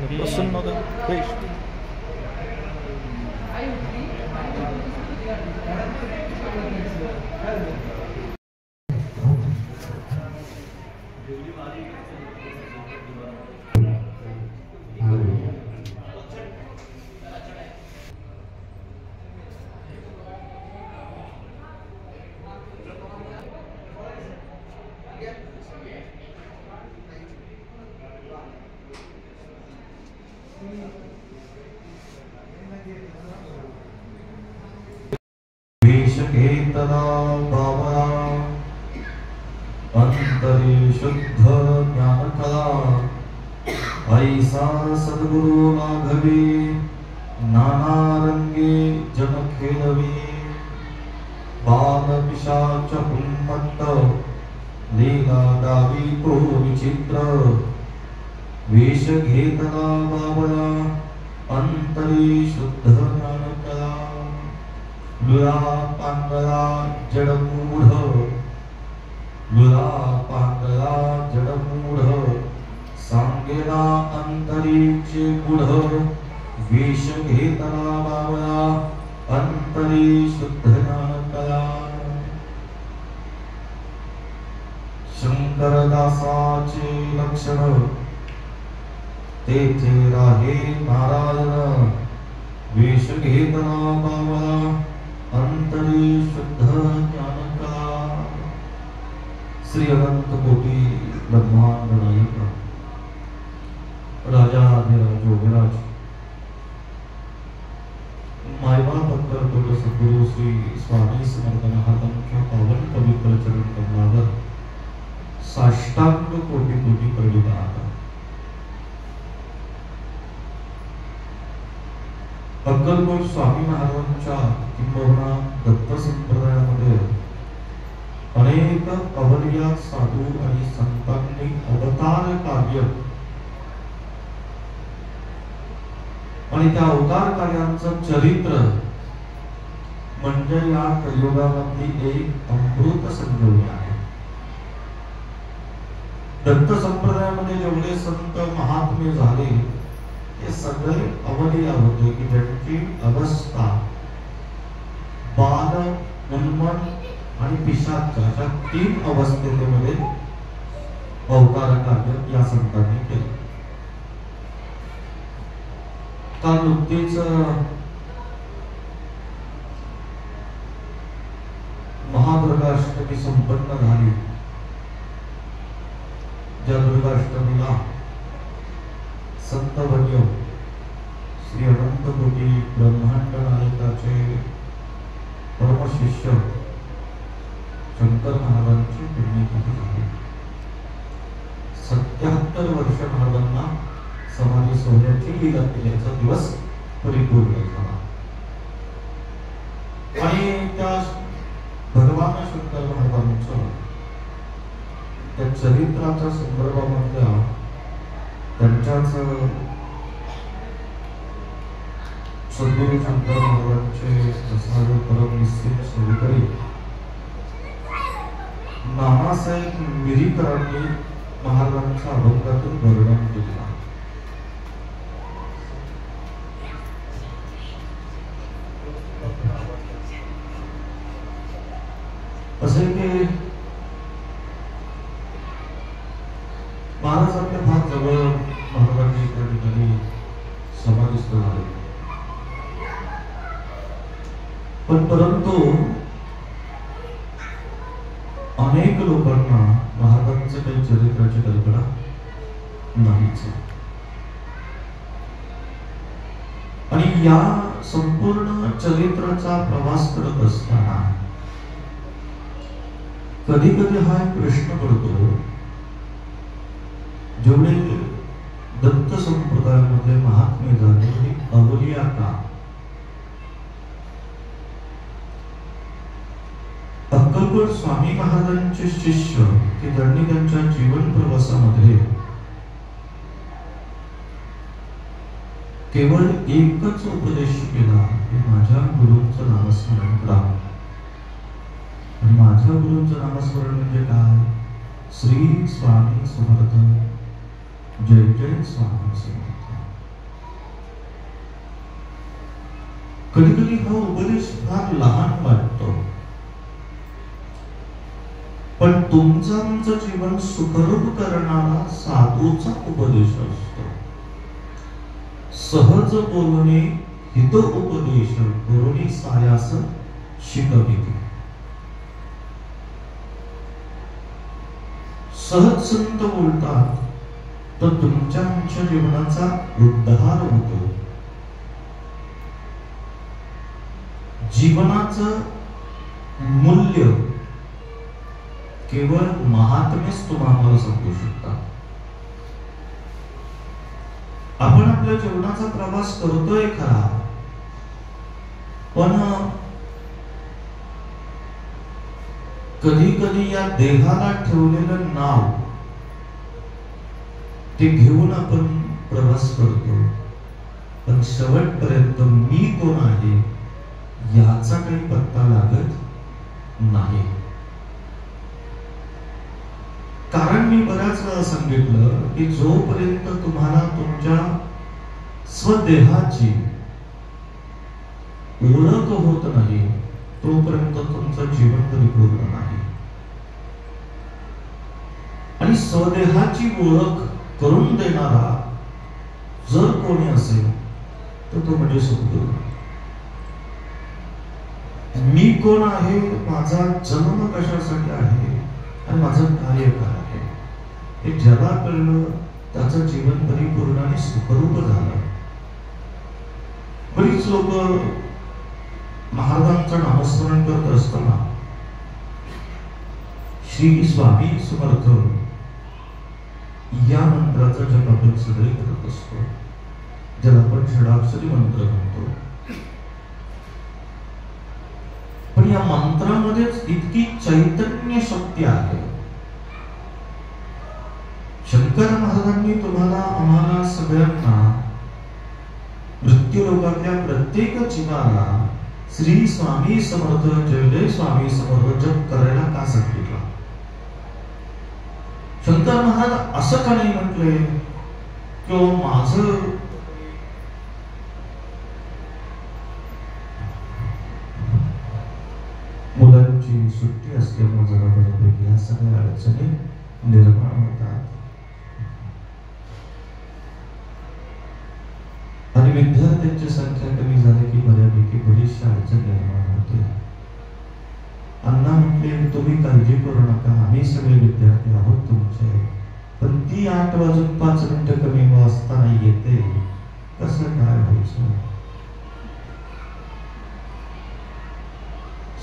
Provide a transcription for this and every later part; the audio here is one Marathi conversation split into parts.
प्रसन्न देश वेशकेतना बाबा अंतरे शुद्ध ज्ञानकला ऐसा सद्गुरु माधवी नाना रंगे जन खेळवी बाल पिशाच उन्मत्त लीला गावी तो विचित्र वेश घेतला बाबा अंतरे शुद्ध ज्ञानकला लुरा पांगला जडमूढ लुरा पांगला जडमूढ सांगेला अंतरीचे गुढ वेश घेतला बाबळा अंतरी शुद्ध ज्ञानकला शंकरदासाचे लक्षण तेथे राहे नारायण वेश घेतला बाबळा अंतरी शुद्ध ज्ञानकला श्री अनंत कोटी ब्रह्मांड नायक राजा योगराज मायबाप अक्कलकोट सद्गुरु श्री स्वामी समर्थ महाराजांच्या पावन पवित्र चरण कमलावर साष्टांग कोटी कोटी प्रणिपात. अक्कलकोट स्वामी महाराजांच्या किंबहुना दत्त संप्रदायामध्ये अनेक अवलिया साधू आणि संतांनी अवतार कार्य आणि त्या अवतार कार्यांचं चरित्र म्हणजे या कलियुगामधली एक अमृत संजीवनी आहे. दत्त संप्रदायामध्ये जेवढे संत महात्मे झाले ते सगळे अवलिया होते की ज्यांची अवस्था बाल उन्मन आणि पिशाच अशा तीन अवस्थेमध्ये अवतार कार्य या संतांनी केले. काल नुकतीच महादुर्गाष्टमी संपन्न झाली. ज्या दुर्गाष्टमीला संतवर्य श्री अनंत कोटी ब्रह्मांड नायकाचे परमशिष्य शंकर महाराजांची पुण्यतिथी झाली. 77 वर्ष महाराजांना समाधी सोहळ्याची लीला केल्याचा दिवस परिपूर्ण झाला. आणि त्या भगवान शंकर महाराजांचं त्या चरित्राच्या संदर्भामधल्या त्यांच्याच सद्गुरु शंकर महाराजांचे असणारे परम निश्चित सेवेकरी नानासाहेब मिरीकरांनी महाराजांच्या अभंगातून वर्णन केले. असे की महाराजांच्या फार जवळ महाराजांनी त्या ठिकाणी समाधिस्थ झाले. पण परंतु अनेक लोकांना महाराजांच्या काही चरित्राची कल्पना नाहीच. आणि या संपूर्ण चरित्राचा प्रवास करत असताना कधी कधी हा एक प्रश्न पडतो, जेवढे दत्त संप्रदायामध्ये महात्मे झाले अवलिया का? अक्कलकोट स्वामी महाराजांचे शिष्य की त्यांनी त्यांच्या जीवन प्रवासामध्ये केवळ एकच उपदेश केला की माझ्या गुरूंचं नामस्मरण करा. आणि माझ्या गुरूंचं नामस्मरण म्हणजे काय? श्री स्वामी समर्थ, जय जय स्वामी समर्थ. कधी कधी हा उपदेश फार लहान वाटतो, पण तुमचं आमचं जीवन सुखरूप करणारा साधूचा उपदेश असतो. सहज बोलणे हित उपदेश करुणी सायास शिकविते. सहज संत बोलतात तर तुमच्या आमच्या जीवनाचा उद्धार होतो. जीवनाचं मूल्य केवळ महात्मेच तुम्हाला समजू शकतात. आपण आपल्या जीवनाचा प्रवास करतोय खरा, पण कधी कधी या देहाला ठेवलेलं नाव ते घेऊन आपण प्रवास करतो, पण शेवटपर्यंत मी कोण आहे याचा काही पत्ता लागत नाही. कारण मी बऱ्याच वेळा सांगितलं की जोपर्यंत तुम्हाला तुमच्या स्वदेहाची ओळख होत नाही तोपर्यंत तुमचं जीवन परिपूर्ण नाही. आणि स्वदेहाची ओळख करून देणारा जर कोणी असेल तर तो म्हणजे सद्गुरू. मी कोण आहे, माझा जन्म कशासाठी आहे आणि माझं कार्य काय आहे हे ज्याला कळलं त्याचं जीवन परिपूर्ण आणि सुखरूप झालं. बरीच लोक महाराजांचं नामस्मरण करत असताना श्री स्वामी समर्थ या मंत्राचा जप आपण सगळे करत असतो, ज्याला आपण षडाक्षरी मंत्र म्हणतो. पण या मंत्रामध्येच इतकी चैतन्य शक्ती आहे. शंकर महाराजांनी तुम्हाला आम्हाला सगळ्यांना मृत्यू लोकातल्या प्रत्येक जीवाला श्री स्वामी समर्थ, जय जय स्वामी समर्थ जप करायला का सांगितला? शंकर महाराज असं का नाही म्हटले की माझं मुलांची सुट्टी असल्यामुळे जरा बऱ्यापैकी ह्या सगळ्या अडचणी निर्माण होतात आणि विद्यार्थ्यांची संख्या कमी झाली की बऱ्यापैकी बरीचशी अडचण निर्माण होते. अण्णा म्हटले तुम्ही काळजी करू नका, आम्ही सगळे विद्यार्थी आहोत तुमचे, पण ती 8:05 कमी वाजता येते, कसं काय व्हायचं?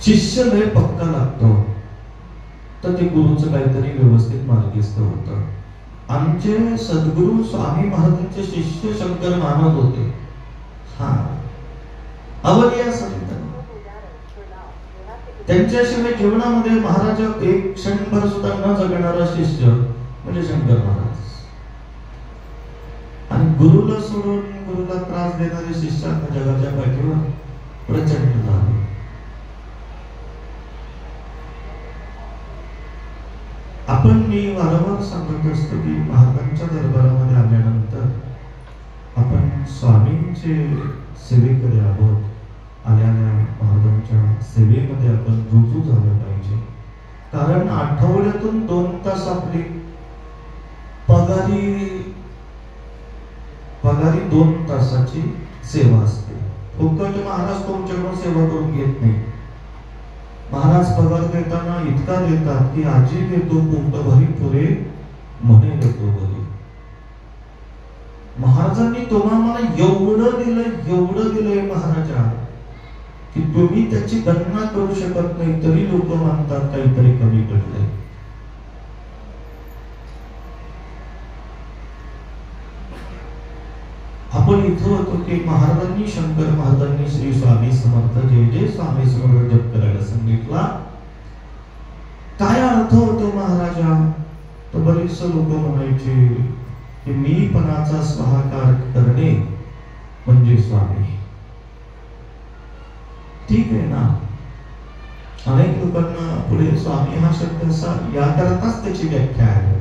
शिष्य लय पक्का लागतो तर ते गुरुचं काहीतरी व्यवस्थित मार्गस्थ होतं. आमचे सद्गुरू स्वामी महाराजांचे शिष्य शंकर मानत होते. हा अवलिया संत, त्यांच्याशिवाय जीवनामध्ये महाराज एक क्षणभर सुद्धा न जगणारा शिष्य म्हणजे शंकर महाराज. आणि गुरुला सोडून गुरुला त्रास देणारे शिष्य आता जगाच्या पाठीवर प्रचंड झाले. आपण मी वारंवार सांगत असतो की महाराजांच्या दरबारामध्ये आल्यानंतर आपण स्वामींचे सेवेकरी आहोत. आल्याने महाराजांच्या सेवेमध्ये आपण रुजू झालं पाहिजे. कारण आठवड्यातून 2 तास आपली पगारी 2 तासाची सेवा असते. फुकट महाराज तुमच्याकडून सेवा करून घेत नाही. महाराज पगार देताना इतका देतात की आजी देतो पोटभरी पुरे म्हणे देतो बरी. महाराजांनी तुम्हाला एवढं दिलंय महाराजा की तुम्ही त्याची गणना करू शकत नाही, तरी लोक मानतात काहीतरी कमी पडले. आपण इथं होतो की महाराजांनी शंकर महाराजांनी श्री स्वामी समर्थ, जय जय स्वामी समर्थ जप करायला सांगितला. काय अर्थ होतो महाराजा? तर बरेच लोक म्हणायचे की मीपणाचा स्वाहाकार करणे म्हणजे स्वामी. ठीक आहे ना, अनेक लोकांना पुढे स्वामी हा शब्द असा याकरताच त्याची व्याख्या आहे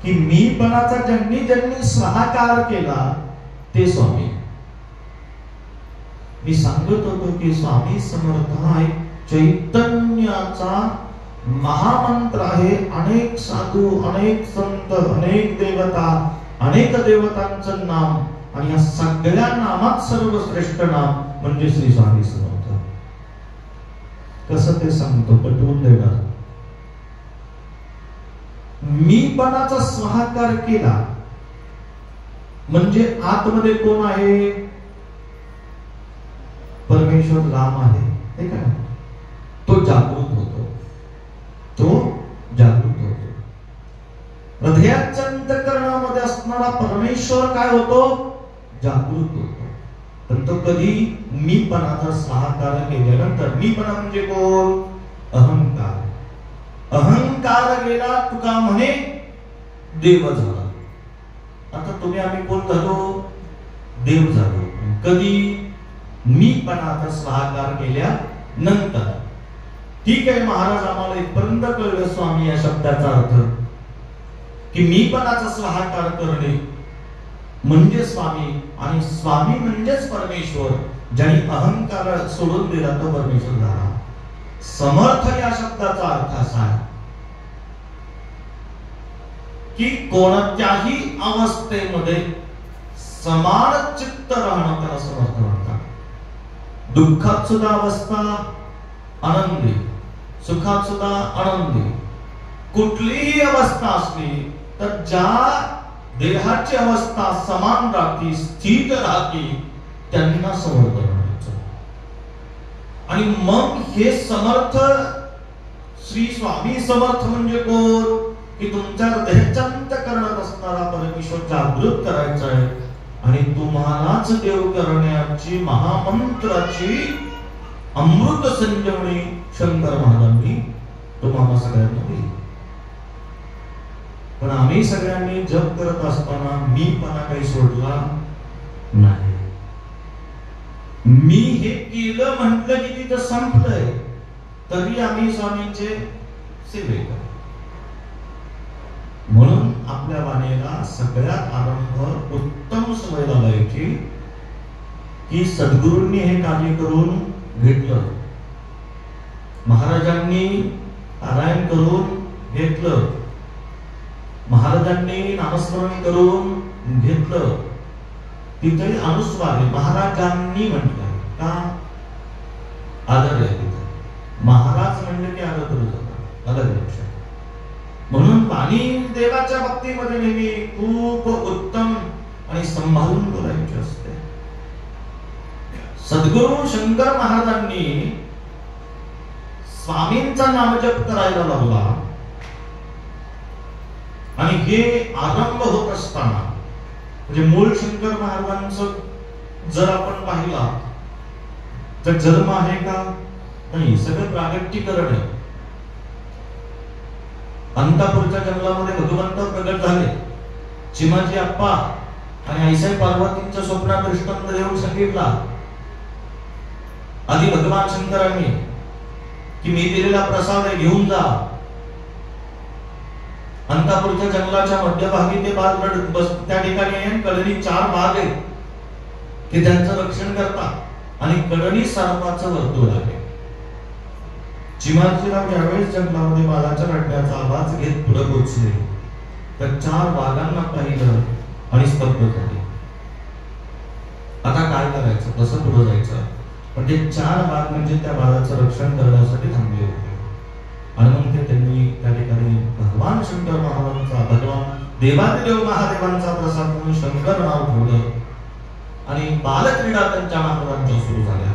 की मीपणाचा ज्यांनी ज्यांनी स्वाहाकार केला ते स्वामी. मी सांगत होतो की स्वामी समर्थ हा एक चैतन्याचा महामंत्र आहे. अनेक साधू, अनेक संत, अनेक देवता, अनेक देवतांचं नाम आणि या सगळ्या नामात सर्वश्रेष्ठ नाम म्हणजे श्री स्वामी समर्थ. कसं ते सांगतो, पटवून देणार. मीपणाचा स्वाहाकार केला म्हणजे आतमध्ये कोण आहे? परमेश्वर राम आहे, हे का? तो जागृत होतो, तो जागृत होतो. हृदयाच्या अंतःकरणामध्ये असणारा परमेश्वर काय होतो? जागृत होतो. पण तो कधी मीपणाचा स्वाहाकार केल्यानंतर, मीपणा म्हणजे कोण? अहंकार. अहंकार गेला, तुका म्हणे देव झाला. आता तुम्ही आम्ही कोण झालो? देव झालो. कधी? मीपणाचा स्वाहाकार केल्यानंतर. ठीक आहे, महाराज आम्हाला इथपर्यंत कळलं स्वामी या शब्दाचा अर्थ की मीपणाचा स्वाहाकार करणे म्हणजे स्वामी आणि स्वामी म्हणजेच परमेश्वर. ज्यांनी अहंकार सोडून दिला तो परमेश्वर झाला. समर्थ या शब्दाचा अर्थ असा आहे की कोणत्याही अवस्थेमध्ये समान चित्त राहणं त्याला समर्थ म्हणतात. दुःखात सुद्धा अवस्था आनंदी, सुखात सुद्धा आनंदी. कुठलीही अवस्था असली तर ज्या देहाची अवस्था समान राहती, स्थिर राहती, त्यांना समर्थ म्हणायचं. आणि मग हे समर्थ, श्री स्वामी समर्थ म्हणजे कोण? की तुमच्या हृदयाच्या अंतःकरणात असणारा परमेश्वर जागृत करायचा आहे आणि तुम्हालाच देव करण्याची महामंत्राची अमृत संजीवनी शंकर महाराजांनी तुम्हाला सगळ्यांना दिली. पण आम्ही सगळ्यांनी जप करत असताना मीपणा काही सोडला नाही. मी हे केलं म्हटलं की तिथं संपलंय, तरी आम्ही स्वामींचे सेवेकरी. म्हणून आपल्या वाणीला सगळ्यात आरंभ उत्तम सवय लावायची की सद्गुरूंनी हे कार्य करून घेतलं, महाराजांनी पारायण करून घेतलं, महाराजांनी नामस्मरण करून घेतलं. तिथे अनुस्वार आहे, महाराजांनी म्हटलंय का? आदर आहे तिथे. महाराज म्हणले की आदर करू जातात, आदर लक्षात. म्हणून वाणी देवाच्या भक्तीमध्ये नेहमी खूप उत्तम आणि संभाळून बोलायची असते. सद्गुरू शंकर महाराजांनी स्वामींचा नामजप करायला लावला आणि हे आरंभ होत असताना, म्हणजे मूळ शंकर महाराजांचं जर आपण पाहिला तर जन्म आहे का? नाही, सगळं प्रागट्यीकरण आहे. अंतापूरच्या जंगलामध्ये भगवंत प्रगट झाले. चिमाजी अप्पा आणि आईसाई पार्वतींच्या स्वप्नात दृष्टांत देऊन सांगितला आधी भगवान शंकरांनी की मी दिलेला प्रसाद आहे, घेऊन जा. अंतापूरच्या जंगलाच्या मध्यभागी ते बाग बस, त्या ठिकाणी कडणी 4 बाग आहेत ते त्यांचं रक्षण करतात आणि कडणी सर्पाचं वर्तुळ आहे. चिमाजीराव ज्यावेळेस जंगलामध्ये बाळाच्या रडण्याचा आवाज घेत पुढे पोहोचले तर 4 बागांना पाहिलं आणि स्तब्ध झाले. आता काय करायचं, कसं पुढे जायचं? पण ते 4 बाग म्हणजे त्या बाळाचं रक्षण करण्यासाठी थांबले होते. आणि मग ते त्यांनी त्या ठिकाणी भगवान शंकर महाराजांचा, भगवान देवादिदेव महादेवांचा प्रसाद म्हणून शंकर नाव ठेवलं आणि बालक्रीडा त्यांच्या महाराजांच्या सुरू झाल्या.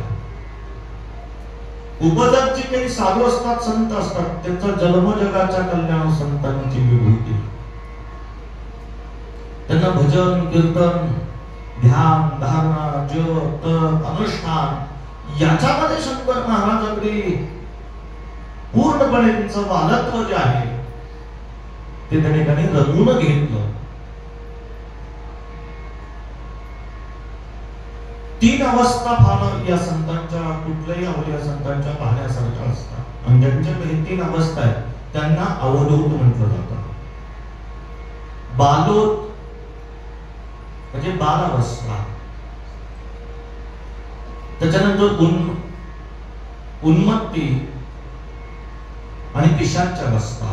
उपजत जे काही साधू असतात, संत असतात, त्यांचा जन्म जगाच्या कल्याण संतांची विभूती. त्यांना भजन, कीर्तन, ध्यान, धारणा, जप, तप, अनुष्ठान याच्यामध्ये शंकर महाराज अगदी पूर्णपणे त्यांचं बालत्व जे आहे ते त्या ठिकाणी रंगून घेतलं. 3 अवस्था फार या संतांच्या, कुठल्याही अवलिया संतांच्या पाहण्यासारख्या असतात. आणि ज्यांच्याकडे 3 अवस्था आहेत त्यांना अवधूत म्हटलं जातं. बालोत म्हणजे बालावस्था, त्याच्यानंतर उन्मत्ती आणि पिशाच्च अवस्था.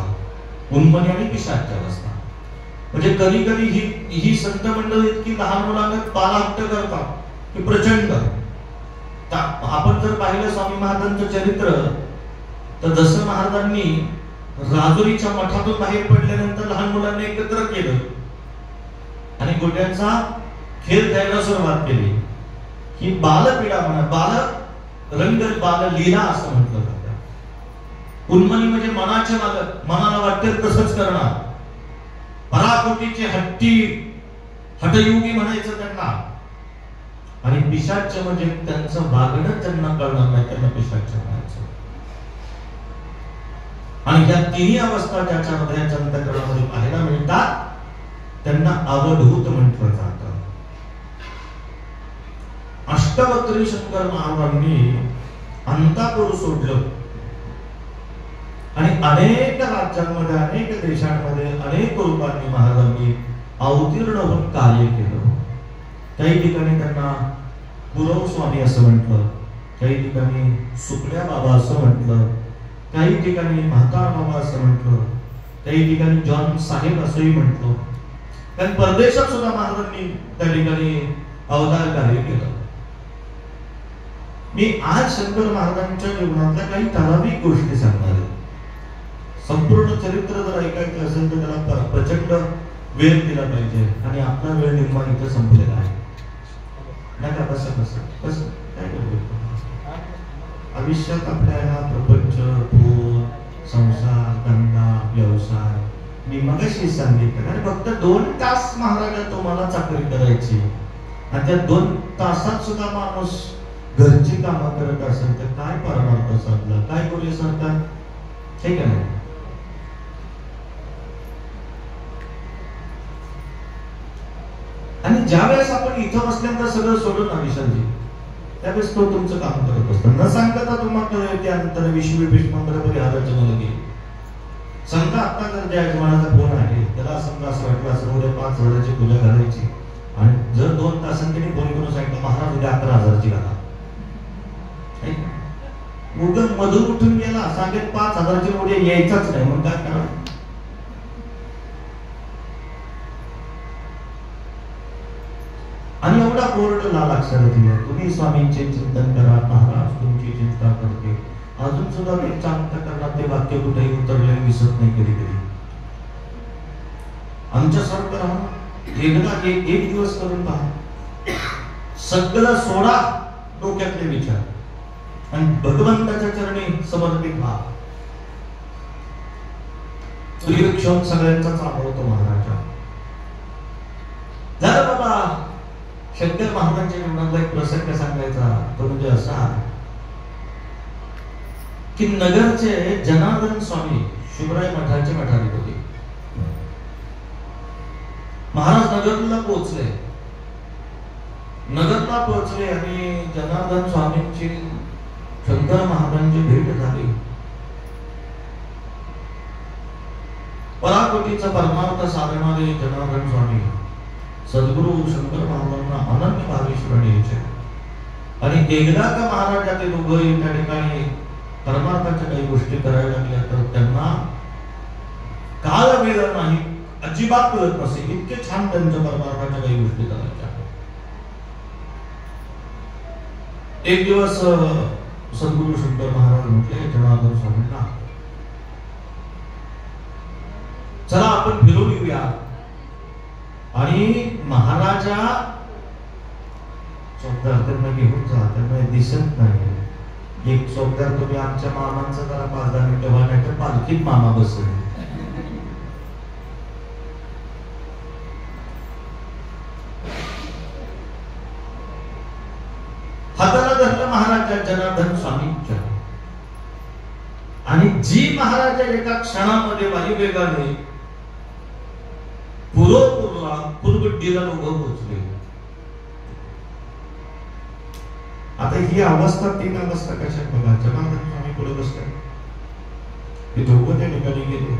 उन्मनी आणि पिशाच्च अवस्था म्हणजे कधी कधी ही संत मंडळी इतकी लहान मुलांना बालहट्ट करतात की प्रचंड. आपण जर पाहिलं स्वामी महाराजांचं चरित्र तर जसं महाराजांनी राजुरीच्या मठातून बाहेर पडल्यानंतर लहान मुलांना एकत्र केलं आणि गोट्यांचा खेळ द्यायला सुरुवात केली. ही बालपीडा म्हणा, बाल रंग, बाल लीला असं म्हटलं जातं. उन्मनी म्हणजे मनाचे मालक, मनाला वाटेल तसंच करणार, पराकोटीचे हटयोगी म्हणायचं त्यांना. आणि पिशाच्च म्हणजे त्यांचं वागणं त्यांना कळणार नाही, त्यांना पिशाच्च म्हणायचं. आणि या 3 अवस्था ज्याच्या हृदयाच्या अंतःकरणामध्ये पाहायला मिळतात त्यांना अवधूत म्हटलं जातं. अष्टवक्री शंकर महाराजांनी अंतापूर सोडलं आणि अनेक राज्यांमध्ये, अनेक देशांमध्ये, अनेक रूपांनी महाराजांनी अवतीर्ण होऊन कार्य केलं. काही ठिकाणी त्यांना पुरव स्वामी असं म्हटलं, काही ठिकाणी सुकल्या बाबा असं म्हटलं, काही ठिकाणी म्हातार बाबा असं म्हटलं, काही ठिकाणी जॉन साहेब असंही म्हटलं. कारण परदेशात सुद्धा महाराजांनी त्या ठिकाणी अवतार कार्य केलं. मी आज शंकर महाराजांच्या जीवनातल्या काही ठराविक गोष्टी सांगणार आहे. संपूर्ण चरित्र जर ऐकायचं असेल तर त्याला प्रचंड वेळ दिला पाहिजे आणि आपला वेळ निम्मा इथं संपलेला आहे. नाही का? कसं काय करू? आयुष्यात आपल्या ह्या प्रपंच, भूत, संसार, धंदा, व्यवसाय मी मगाशी सांगितलं आणि फक्त 2 तास महाराजा तुम्हाला चाकरी करायची आणि त्या 2 तासात सुद्धा माणूस घरची कामं करत असेल तर काय परमार्थ साधला, काय करूया सरकार? ठीक आहे ना? आणि ज्या वेळेस आपण इथं बसल्यानंतर सगळं सोडून ना विशालजी, त्यावेळेस तो तुमचं काम करत असतो. न सांगता तुम्हाला येते अंतर विश्व भीष्मंतर परिहाराचे मुलगी समजा. आता जर त्या यजमानाचा फोन आहे, त्याला समजा असं वाटलं असं उद्या 5,000ची पूजा घालायची आणि जर 2 तासांनी त्यांनी फोन करून सांगितलं महाराज उद्या 11,000ची घाला, उद्या मधून उठून गेला सांगेल 5,000ची उद्या यायचाच नाही, मग काय करा? आणि एवढा बोर्ड लाल अक्षरात दिला, तुम्ही स्वामींचे चिंतन करा, महाराज तुमची चिंता करते. अजून सुद्धा तुमच्या अंतःकरणात ते वाक्य कुठेही उतरलेले दिसत नाही. कधी कधी आमच्या सरकार एकदा एक दिवस करून पहा, सगळं सोडा डोक्यातले विचार आणि भगवंताच्या चरणी समर्पित व्हा. सूर्यक्षण सगळ्यांचाच आवडतो महाराजा. झालं बाबा. शंकर महाराजांच्या जीवनातला एक प्रसंग सांगायचा तो म्हणजे असा की नगरचे जनार्दन स्वामी शिवराय मठाचे मठाधिपती महाराज नगरला पोहोचले आणि जनार्दन स्वामींची शंकर महाराजांची भेट झाली. पराकोटीचा परमार्थ साधणारे जनार्दन स्वामी सद्गुरु शंकर महाराजांना अनन्य भावेश्वर यायचे. आणि एकदा का महाराजा ते दोघंही त्या ठिकाणी परमार्थाच्या काही गोष्टी करायला लागल्या तर त्यांना काळ वेळ नाही, अजिबात कळत नसे, इतके छान त्यांच्या परमार्थाच्या काही गोष्टी करायच्या. एक दिवस सद्गुरु शंकर महाराज म्हटले जनार्दन स्वामींना, चला आपण फिरून येऊया. आणि महाराजा चौकदार त्यांना घेऊन जा, त्यांना दिसत नाही. एक चौकदार तुम्ही आमच्या मामांचा जरा 5-10 मिनिटं व्हा, नाही तर पालखीत मामा बसले. हाताला धरलं महाराजा जनार्दन स्वामींच्या आणि जी महाराजा एका क्षणामध्ये वायुवेगाने पूर्वगड्डीला उभं पोहोचले. आता ही अवस्था 3 अवस्था कशा बघा. जनार्दन स्वामी पुढे बसतात, ते दोघं त्या ठिकाणी गेले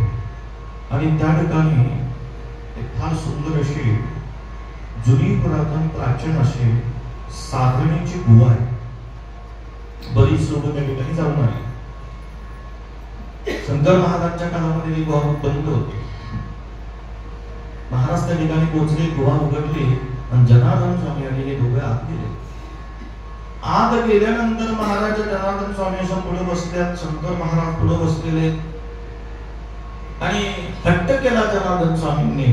आणि त्या ठिकाणी एक फार सुंदर अशी जुनी पुरातन प्राचीन अशी साधणीची गुहा आहे. बरीच लोक त्या ठिकाणी जाऊन आली. शंकर महाराजांच्या काळामध्ये ही गुहा बंद होती. महाराज त्या ठिकाणी पोहोचले, गुहा उघडली आणि जनार्दन स्वामी आणि हे दोघे आत गेले. आत गेल्यानंतर महाराज जनार्दन स्वामी पुढे बसल्यात, शंकर महाराज पुढे बसलेले आणि हट्ट केला जनार्दन स्वामींनी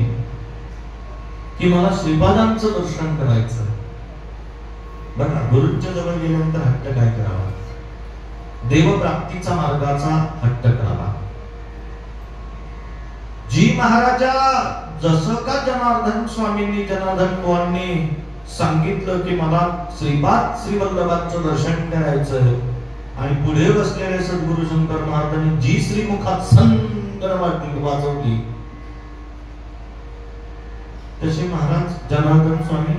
की मला श्रीपादांचं दर्शन करायचं. बघा, गुरुच्या जवळ गेल्यानंतर हट्ट काय करावा? देवप्राप्तीचा मार्गाचा हट्ट करावा. जी महाराजा जसं का जनार्दन स्वामींनी जनार्दन बुवांनी सांगितलं की मला श्रीपाद श्रीवल्लभांचं दर्शन करायचं आणि पुढे बसलेले सद्गुरु शंकर महाराजांनी जी श्रीमुखात संगर वाजवली तसे महाराज जनार्दन स्वामी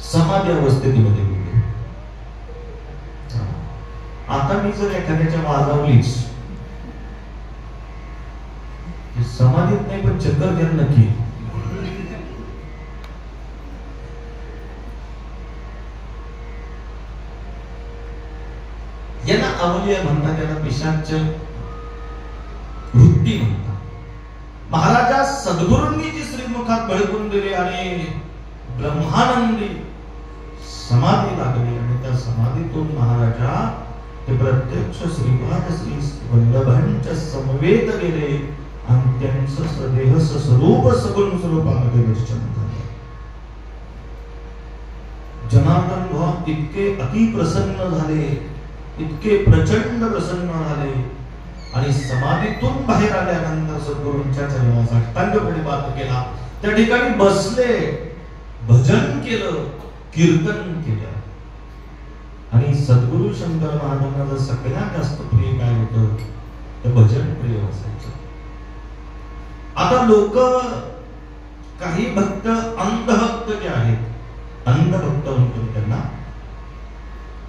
समाधी अवस्थेमध्ये गेले. आता मी जर एखाद्याच्या वाजवलीच समाधीत नाही पण चक्कर द्या नक्की. यांना अवलिया म्हणतात, त्याला पिशाच वृत्ती म्हणतात. महाराजा सद्गुरूंनी जी श्रीमुखात बळकून दिले आणि ब्रह्मानंदी समाधी लागली आणि त्या समाधीतून महाराजा ते प्रत्यक्ष श्रीपाद श्री वल्लभांच्या समवेत गेले आणि त्यांचं सदेह स्वरूप सगुण स्वरूपामध्ये दर्शन झालं. जनार्दन बुवा इतके अति प्रसन्न झाले, इतके प्रचंड प्रसन्न झाले आणि समाधीतून बाहेर आल्यानंतर सद्गुरूंच्या चरणाचा साष्टांगपणे पात केला. त्या ठिकाणी बसले, भजन केलं, कीर्तन केलं आणि सद्गुरु शंकर महाराजांना सगळ्यात जास्त प्रिय काय होतं तर भजन प्रिय असायचं. आता लोक काही भक्त अंधभक्त जे आहेत, अंधभक्त म्हणतो त्यांना,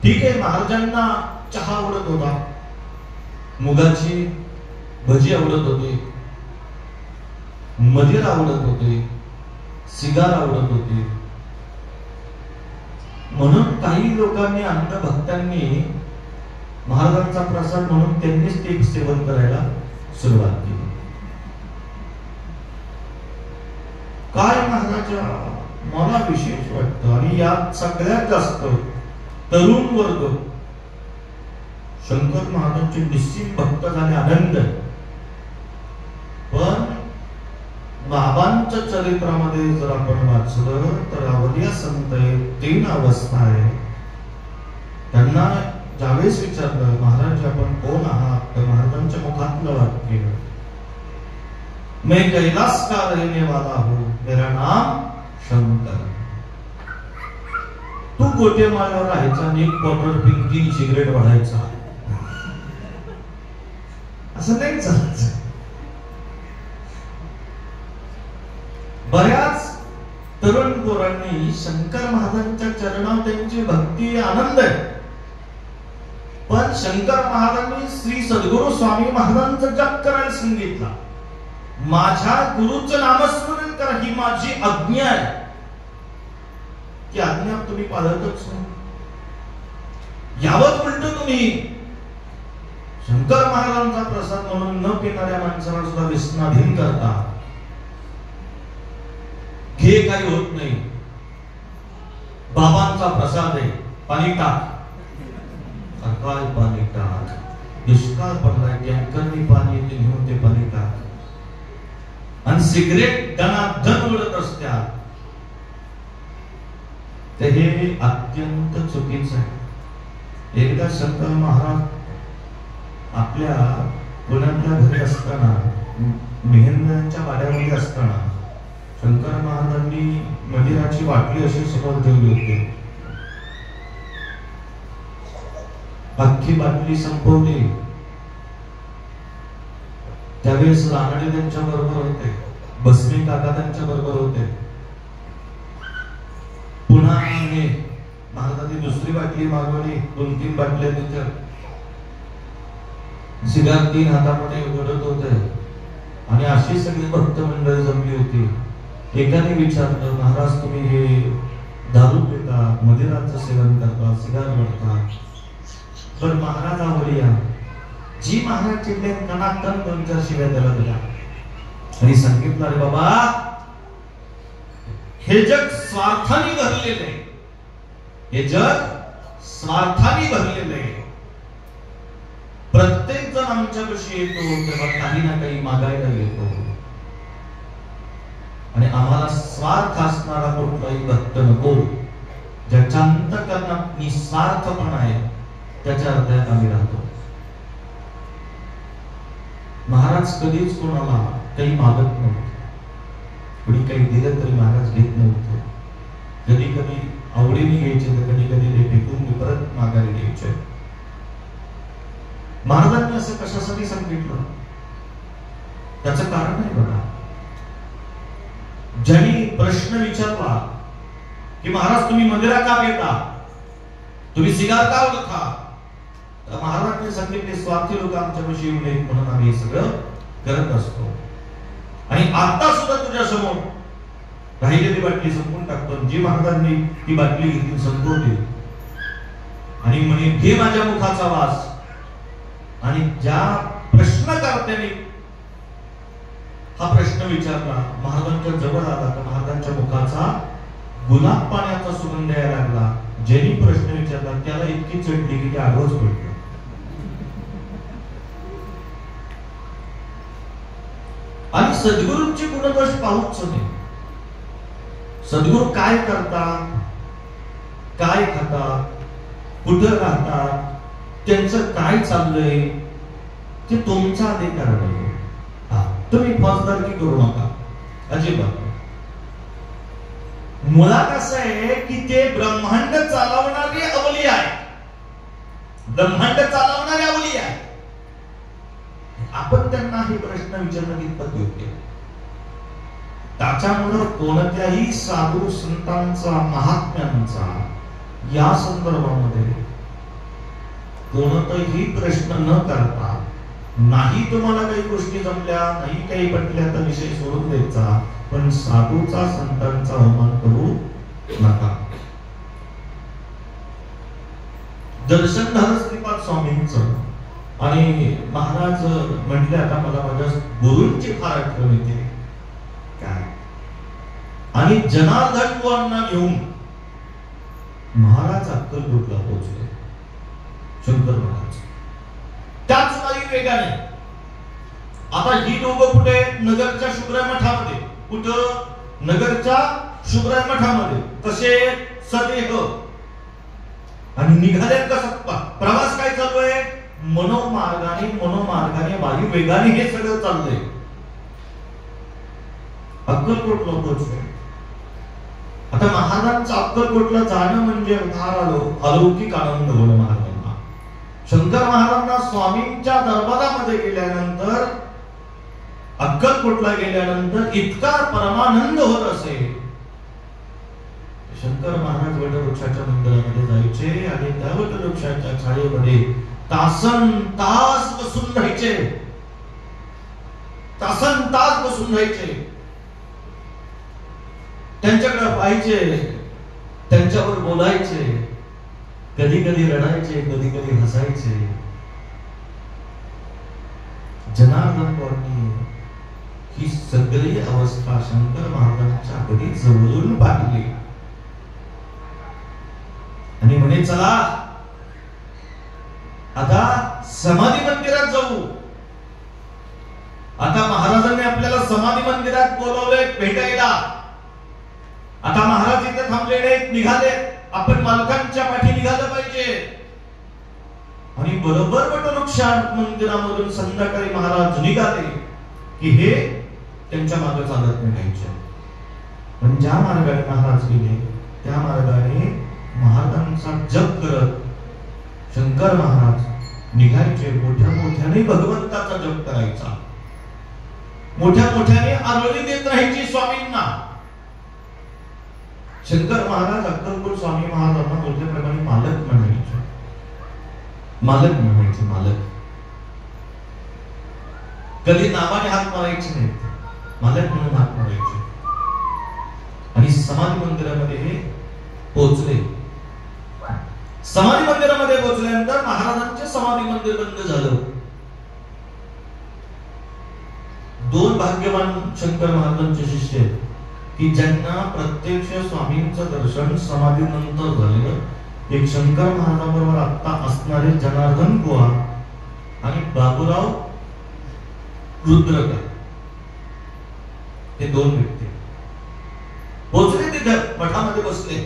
ठीक आहे, महाराजांना चहा आवडत होता, मुगाची भजी आवडत होती, मदिरा आवडत होते, सिगार आवडत होते, म्हणून काही लोकांनी अंधभक्तांनी महाराजांचा प्रसाद म्हणून त्यांनीच ते सेवन करायला सुरुवात केली. काय महाराजा मला विशेष वाटतं आणि यात सगळ्यात जास्त तरुण वर्ग शंकर महाराजांचे निश्चित भक्त झाले, आनंद. पण बाबांच्या चरित्रामध्ये जर आपण वाचलं तर अवलिया संत तीन अवस्था आहे. त्यांना ज्यावेळेस विचारलं महाराज आपण कोण आहात तर महाराजांच्या मुखातलं वाक्य मैं कैलाश का रहने वाला हूं, मेरा नाम शंकर. तू गोटेमाळ्यावर राहायचा आणि एक क्वार्टर पिंकी सिगरेट वाढायचा असं नाही चालायचं. बऱ्याच तरुण पोरांनी शंकर महाराजांच्या चरणात त्यांची भक्ती आनंद आहे, पण शंकर महाराजांनी श्री सद्गुरु स्वामी महाराजांचं जप करायला सांगितलं. माझ्या गुरुचं नामस्मरण करा ही माझी आज्ञा आहे. ती आज्ञा तुम्ही पाळतच नाही. यावत म्हणतो तुम्ही शंकर महाराजांचा प्रसाद म्हणून न पिणाऱ्या माणसाला सुद्धा व्यसनाधीन करता. घे काही होत नाही, बाबांचा प्रसाद आहे, पाणी टाक. सकाळ पाणी टाक, दुष्काळ पडलाय टँकरनी पाणी येते घेऊन ते पाणी टाक. आणि सिगरेट दणादण उडत असतात. ते हे अत्यंत चुकीचं आहे. एकदा शंकर महाराज आपल्या पुण्यातल्या घरी असताना, मेहंद्यांच्या वाड्यामध्ये असताना शंकर महाराजांनी मदिराची बाटली अशी समोर ठेवली होती. अख्खी बाटली संपवली. त्यावेळेस रानडे त्यांच्या बरोबर होते, बसवी काका त्यांच्या बरोबर होते. पुन्हा महाराजांनी दुसरी बाटली मागवली, 2-3 बाटल्या तिथं. सिगार 3 हातामध्ये ओढत होते आणि अशी सगळी भक्त मंडळ जमली होती. एकाने विचारलं, महाराज तुम्ही हे दारू पिता, मदिराचं सेवन करता, सिगार ओढता, पण महाराज आवडीया जी महाराज चिडले कणाकण 2-4 शिव्या त्याला दिल्या आणि सांगितलं, अरे बाबा हे जग स्वार्थाने भरलेलं आहे, हे जग स्वार्थाने भरलेलं आहे. प्रत्येक जण आमच्यापाशी येतो तेव्हा काही ना काही मागायला येतो आणि आम्हाला स्वार्थ असणारा कुठलाही भक्त नको. ज्याच्या अंतःकरणात निस्वार्थपणा आहे त्याच्या हृदयात आम्ही राहतो. महाराज कधीच कोणाला काही मागत नव्हते. कोणी काही दिलं तरी महाराज घेत नव्हते. कधी कधी आवडीने घ्यायचे तर कधी कधी ते फेकून परत मागायला घ्यायचे. महाराजांनी असं कशासाठी सांगितलं त्याचं कारण आहे बघा. ज्यांनी प्रश्न विचारला की महाराज तुम्ही मंदिरा का पिता, तुम्ही सिगार का ओढता, तर महाराजांनी सांगितले स्वार्थी लोक आमच्यापाशी येऊ नयेत म्हणून आम्ही हे सगळं करत असतो. आणि आता सुद्धा तुझ्या समोर राहिलेली बाटली संपवून टाकतो. जी महाराजांनी ती बाटली घेतली संपवते आणि म्हणे घे माझ्या मुखाचा वास. आणि ज्या प्रश्नकर्त्याने हा प्रश्न विचारला महाराजांच्या जवळ आला तर महाराजांच्या मुखाचा गुलाब पाण्याचा सुगंध यायला लागला. ज्यांनी प्रश्न विचारला त्याला इतकी चढली की ते आडवच पडलं. आणि सद्गुरूंची गुणदोष पाहूच नाही. सद्गुरू काय करतात, काय खातात, कुठं राहतात, त्यांचं काय चाललंय ते तुमचा अधिकार नाही. तुम्ही फौजदारकी करू नका अजिबात. मुळात असं आहे की ते ब्रह्मांड चालवणारे अवली आहे, ब्रह्मांड चालवणारे अवली आहे. आपण त्यांना हे प्रश्न विचारणं कितपत योग्य. त्याच्यामुळे कोणत्याही साधू संतांचा महात्म्यांचा या संदर्भामध्ये कोणताही प्रश्न न करता, नाही तुम्हाला काही गोष्टी जमल्या, नाही काही पटल्या तर विषय सोडून द्यायचा, पण साधूचा संतांचा अवमान करू नका. दर्शन झालं श्रीपाद स्वामींचं आणि महाराज म्हटले आता मला माझ्या गुरूंची फार आठवण येते काय. आणि जनार्दन बुवांना घेऊन महाराज अक्कलकोटला पोहोचले. शंकर महाराज त्याच काही वेगाने. आता ही दोघं कुठे, नगरच्या शुभ्र मठामध्ये. कुठं, नगरच्या शुभ्र मठामध्ये. कसे सदेह आणि निघाले कसा प्रवास काय चालू आहे, मनोमार्गाने वायू वेगाने हे सगळं चाललंय. अक्कलकोटला पोहोचले. आता महाराजांचं अक्कलकोटला जाणं म्हणजे फार अलौकिक आनंद होणं महाराजांना. शंकर महाराजांना स्वामींच्या दरबारामध्ये गेल्यानंतर, अक्कलकोटला गेल्यानंतर इतका परमानंद होत असे. शंकर महाराज वटवृक्षाच्या मंदिरामध्ये जायचे आणि त्या वटवृक्षाच्या छायेमध्ये तासन तास बसून राहायचे. तासन तास बसून राहायचे. त्यांच्याकडे पाहायचे, त्यांच्यावर बोलायचे, कधी कधी रडायचे, कधी कधी हसायचे. जनार्दन बुवांनी ही सगळी अवस्था शंकर महाराजांच्या अगदी जवळून पाहिली आणि म्हणे चला आता समाधी मंदिरात जाऊ. आता महाराजांनी आपल्याला समाधी मंदिरात बोलवले भेटायला. आता महाराज इथे थांबलेले निघाले, आपण मालकांच्या पाठी निघालं पाहिजे. आणि बरोबर वटवृक्षा मंदिरामधून संध्याकाळी महाराज निघाले की हे त्यांच्या मागे चालत निघायचे. पण ज्या मार्गाने महाराज गेले त्या मार्गाने महाराजांचा जप करत शंकर महाराज निघायचे. मोठ्या मोठ्याने भगवंताचा जप करायचा, मोठ्या मोठ्याने आरोळी देत राहायची स्वामींना. शंकर महाराज अक्कलकोट स्वामी महाराजांना बोलल्याप्रमाणे मालक म्हणायचे, मालक म्हणायचे, मालक. कधी नावाने हात मारायचे नाहीत, मालक म्हणून हात मारायचे. आणि समाधी मंदिरामध्ये हे पोहोचले. समाधी मंदिरामध्ये पोहोचल्यानंतर महाराजांचे समाधी मंदिर बंद झालं. दोन भाग्यवान शंकर महाराजांचे शिष्य आहेत की ज्यांना प्रत्यक्ष स्वामींचं दर्शन समाधीनंतर झालेलं. एक शंकर महाराजांबरोबर आता असणारे जनार्दन गुहा आणि बाबूराव रुद्रकर, हे दोन व्यक्ती पोहोचले. तिथे मठामध्ये बसले.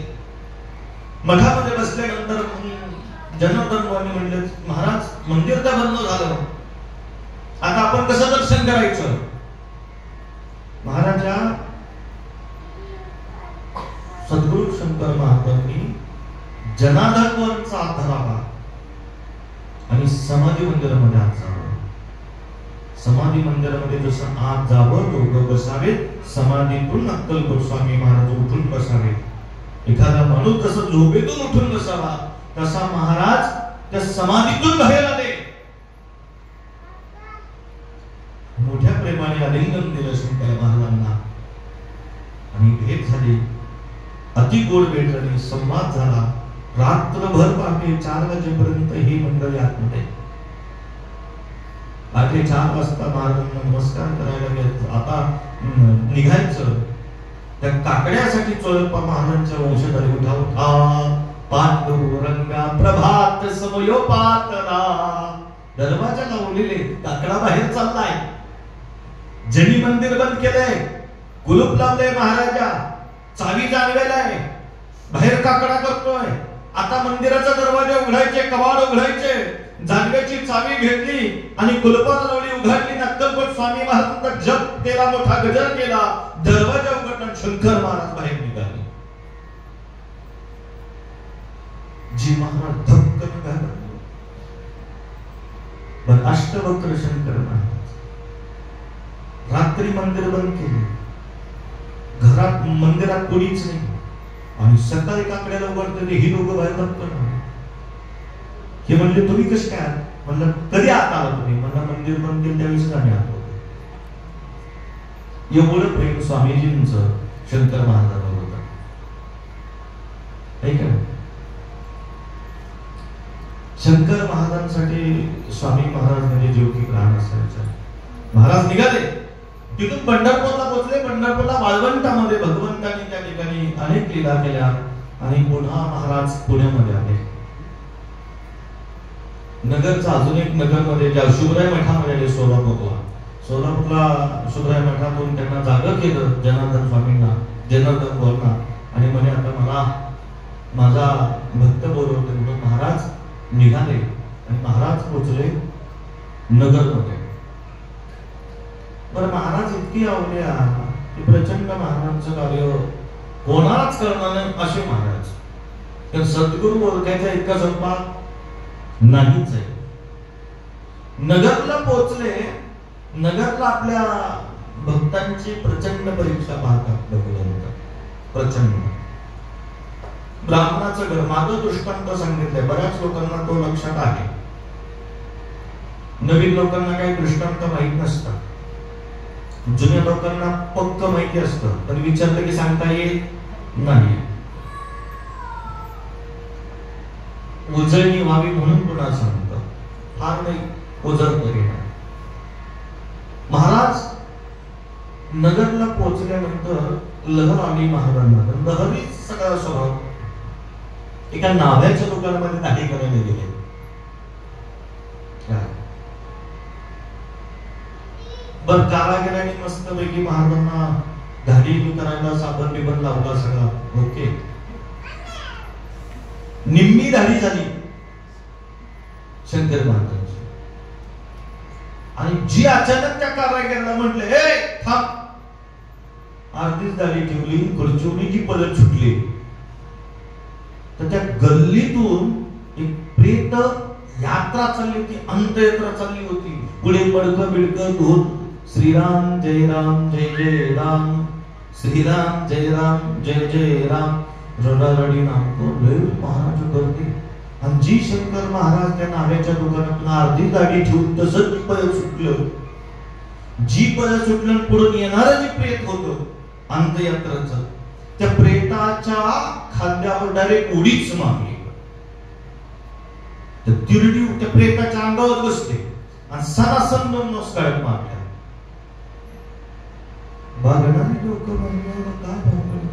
मठामध्ये बसल्यानंतर जनार्दन गुहांनी म्हणले, महाराज मंदिर तर बंद झालं, आता आपण कसं दर्शन करायचं? महाराजा सद्गुरु शंकर महाराजांनी जनार्दनचा हात धरावा आणि समाधी मंदिरामध्ये आत जावं. समाधी मंदिरामध्ये जसं आत जावं, लोक बसावेत. समाधीतून अक्कलकोट स्वामी महाराज उठून बसावे. एखादा माणूस जसं झोपेतून उठून बसावा तसा महाराज त्या समाधीतून बाहेर आले. मोठ्या प्रेमाने आलिंगन दिलं शंकर महाराजांना आणि भेट झाली. अति गोड भेट झाली, संवाद झाला. रात्रभर पहाटे 4 वाजेपर्यंत ही मंडळी आतमध्ये. पहाटे 4 वाजता महाराजांना नमस्कार करायला गेलं. आता निघायचं. त्या काकड्यासाठी चोळप्पा महाराजांच्या वंशधारी उठा उठा पांडुरंगा प्रभात समयोपातला. दरवाजा लावलेले, काकडा बाहेर चाललाय. जनी मंदिर बंद केलंय, कुलूप लावलंय महाराजा, चावी जाणवेलाय, बाहेर काकडा करतोय. आता मंदिराचा दरवाजा उघडायचे, कवाड उघडायचे. जानव्याची चावी घेतली आणि कुलपात लावली, उघडली. अक्कलकोट स्वामी महाराजांचा जप केला, मोठा गजर केला. दरवाजा उघडला, शंकर महाराज बाहेर निघाले. जी महाराज धक्क निघाला. पण अष्टवक्र शंकर महाराज रात्री मंदिर बंद केले. घरात मंदिरात कोणीच नाही. आणि सकाळी काकड्याला उघडते, ही लोक बाहेर बघतो. हे म्हणले, तुम्ही कसे काय? म्हणलं, कधी आत आला तुम्ही? म्हणलं, मंदिर बंद केलं त्यावेळेस आम्ही आलो. एवढं प्रेम स्वामीजींचं शंकर महाराजांवर होतं. ऐका, शंकर महाराजांसाठी स्वामी महाराज म्हणजे जीव की प्राण असायचा. महाराज निघाले, तिथून पंढरपूरला पोहोचले. पंढरपूरला वाळवंटामध्ये भगवंतांनी त्या ठिकाणी अनेक लीला केल्या आणि पुन्हा महाराज पुण्यामध्ये आले. नगरचा अजून एक नगरमध्ये ज्या शुभराय मठामध्ये आले, सोलापूरला शुभराय मठातून त्यांना जागं केलं जनार्दन स्वामींना, जनार्दन बोलना. आणि म्हणे, आता मला माझा भक्त बोलवतो म्हणून महाराज निघाले. आणि महाराज पोहोचले नगरमध्ये. पण महाराज इतकी आवडल्या की प्रचंड महाराजांचं कार्य कोणालाच करणार नाही असे महाराज. तर सद्गुरू ओळखायचा इतका संपात नाहीच आहे. नगरला पोहोचले. नगरला आपल्या भक्तांची प्रचंड परीक्षा पाहतात भगवंत. प्रचंड. ब्राह्मणाचं घर, मागं दृष्टांत सांगितलंय. बऱ्याच लोकांना तो लक्षात आहे. नवीन लोकांना काही दृष्टांत माहित नसतात. जुन्या लोकांना पक्क माहिती असतं, पण विचारलं की सांगता येईल नाही. उजळणी व्हावी म्हणून पुन्हा सांगतो, फार नाही उजळ तरी नाही. महाराज नगरला पोहोचल्यानंतर लहर आली महाराजांना. लहरी सगळा स्वभाव. एका नाव्याच्या दुकानामध्ये दाढी करायला गेले. बर कारागिरांनी मस्त पैकी महाराजांना दाढी करायला साबण बिबन लावला सगळा. ओके, निम्मी दाढी झाली शंकर महाराजांची. आणि जी अचानक त्या कारागिराला म्हटले, ए थांब, अर्धीच दाढी ठेवली, खुर्चीवरून जी पलट सुटली. तर त्या गल्लीतून एक प्रेत यात्रा चालली होती, अंत्ययात्रा चालली होती. पुढे बडकं बिडकं धोत श्रीराम जय राम जय जय राम, श्रीराम जय राम जय जय राम, रडारडी नामको लय महाराज करते. आणि जी शंकर महाराज त्या नाव्याच्या दुकानातून अर्धी दाढी ठेवून तसंच पळत सुटलं. जी पद सुटलं पुढून येणारं जे प्रेत होतं अंत्ययात्राचं, त्या प्रेताच्या खांद्यावर डायरेक्ट उडीच मारली. तर तिरडी त्या प्रेताच्या अंगावर बसते आणि सरासन 2 नमस्कार मारल्या. बघणारी लोक म्हणलं काय भावलं,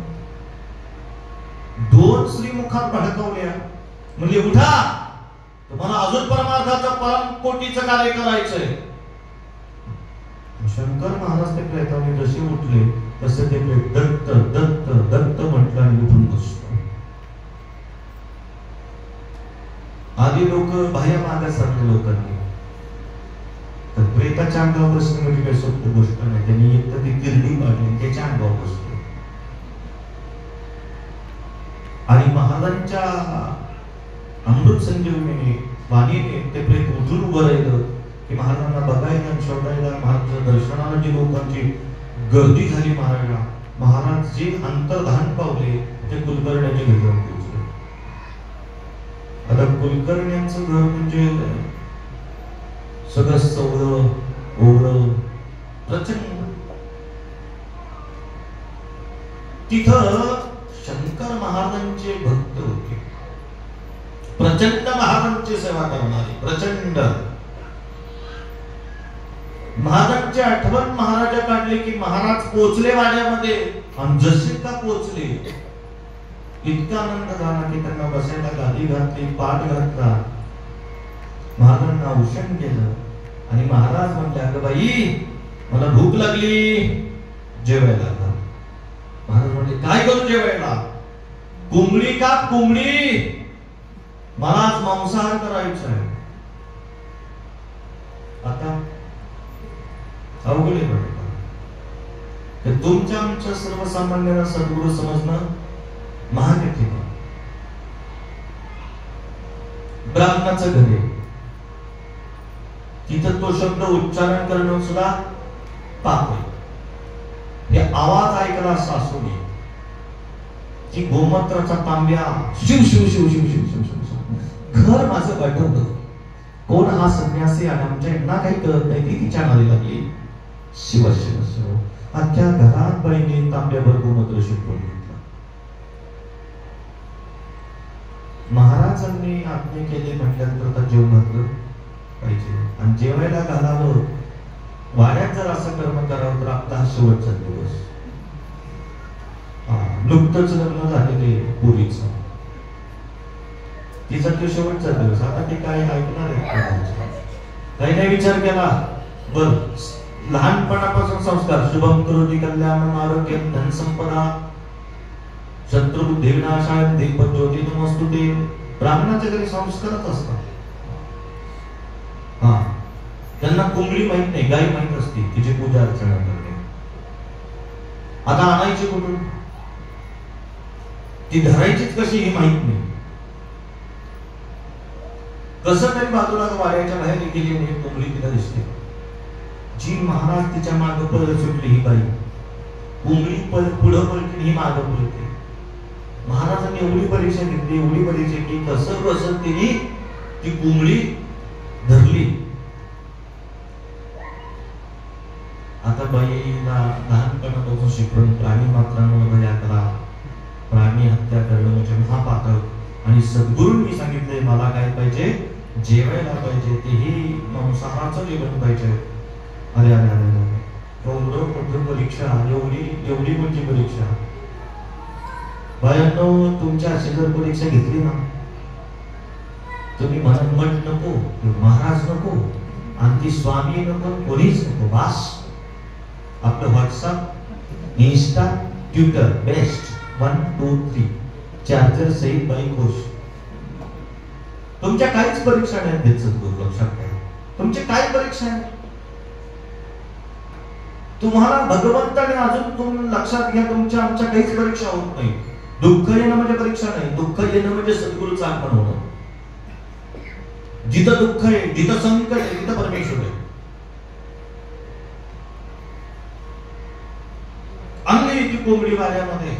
2 श्रीमुखात भडकवल्या. म्हणजे उठा, तुम्हाला अजून परमार्थाचं परमकोटीचं कार्य करायचंय. शंकर महाराज ते प्रेताने जसे उठले तसे ते प्रेत दत्त दत्त दत्त म्हटलं आणि उठून बसतो. आधी लोक बाह्य मागासारखे लोकांनी, तर प्रेताच्या अंगावर बसणं म्हणजे काही सोपी गोष्ट नाही. त्यांनी एक तर ती तिरडी पाडली, त्याच्या अंगावर बसतो. आणि महाराजांच्या अमृत संजीवनीने वाणीने ते प्रेत उठून उभं राहिलं की महाराजांना बघायला आणि शोधायला, महाराजांच्या दर्शनाला जी लोकांची गर्दी झाली महाराजांना. महाराज जे अंतर्धान पावले ते कुलकर्ण्याच्या घरी जाऊन पोहोचले. आता कुलकर्ण्यांचं घर म्हणजे सगळं सवळं ओवळं प्रचंड. तिथं शंकर महाराजांचे भक्त होते, प्रचंड महाराजांची सेवा करणारे, प्रचंड. महाराजांची आठवण महाराजा काढले की महाराज पोचले वाड्यामध्ये. आणि जसे का पोचले इतका आनंद झाला की त्यांना बसायला गादी घातली, पाठ घातला, महाराजांना औषण केलं. आणि महाराज म्हणले, अगं बाई मला भूक लागली, जेवायला घाल. महाराज म्हणले, काय करू जेवायला? कोंबडी का कोंबडी, मला आज मांसाहार करायचा आहे. आता अवघड आहे. तुमच्या आमच्या सर्वसामान्यांना सद्गुरू समजणं महाग आहे. ब्राह्मणाचं घर आहे, तिथं तो शब्द उच्चारण करणं सुद्धा पाप आहे. हे आवाज ऐकला सासूने की गोमूत्राचा तांब्या शिव शिव शिव शिव शिव शिव शिव, घर माझं पाठवलं. कोण हा संन्यासी आणि आमच्या यांना काही कळत नाही, ती तिच्या नादी लागली. शिव शिव शिव. अख्ख्या घरात बाईने तांब्याभर गोमूत्र शिकवून घेतलं. महाराजांनी आज्ञा केली म्हटल्यानंतर आता जेवण घातलं पाहिजे आणि जेवायला घालावं. वाड्यात जर असं कर्म करावं तर आपला हा शेवटचा दिवस. नुकतंच लग्न झालेले पुरीचं, तिचा तो शेवटचा दिवस. आता ते काय ऐकणार आहे? काही नाही विचार केला. बर, लहानपणापासून संस्कार शुभम करोति कल्याणम आरोग्यम धन संपदा शत्रुबुद्धी विनाशाय दीपज्योती नमोस्तुते. ब्राह्मणाच्या घरी संस्कारच असतात. त्यांना कोंबडी माहित नाही, गाय माहित असते, तिची पूजा अर्चना करते. आता आणायची कुठून, ती धरायचीच कशी ही माहित नाही. कसं तरी बाजूला वाड्याच्या बाहेर गेली आणि कोंबडी तिला दिसते. जी महाराज तिच्या मागे पळत सुटली ही बाई, कोंबडी पुढं पळते, ही मागं पळते. महाराजांनी एवढी परीक्षा घेतली, एवढी परीक्षा की कसं बसत तिने ती कोंबडी धरली. आता बाईला लहानपणापासून शिकवून प्राणी मात्रांवर दया करा, प्राणी हत्या करणं म्हणजे महापातक. आणि सद्गुरूंनी सांगितलंय मला काय पाहिजे, जेवायला पाहिजे, तेही मांसाहाराचं जेवण पाहिजे. अरे अरे अरे, एवढं मोठं परीक्षा, एवढी मोठी परीक्षा. बायांनो, तुमच्या अशी जर परीक्षा घेतली ना, तुम्ही म्हणत मठ नको, महाराज नको, आणि ती स्वामी नको, कोणीच नको. बास आपलं WhatsApp, Insta, Twitter best. 1 2 3 charger सहित बाई खुश. तुमच्या काहीच परीक्षा नाही देत सद्गुरू, लक्षात ठेवा. तुमची काय परीक्षा आहे? तुम्हाला भगवंताने अजून तुम्ही लक्षात घ्या, तुमच्या आमच्या काहीच परीक्षा होत नाही. दुःख येणं म्हणजे परीक्षा नाही, दुःख येणं म्हणजे सद्गुरूचं आगमन होणं. जिथं दुःख आहे, जिथं संकट आहे, तिथं परमेश्वर आहे. आणली ती कोंबडी वाड्यामध्ये.